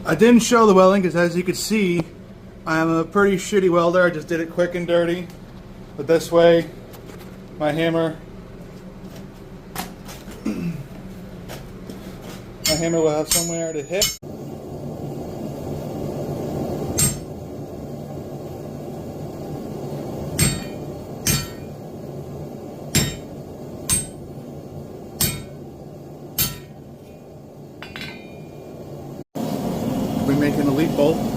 I didn't show the welding because, as you can see, I'm a pretty shitty welder. I just did it quick and dirty. But this way, my hammer will have somewhere to hit. We're making a lead bolt.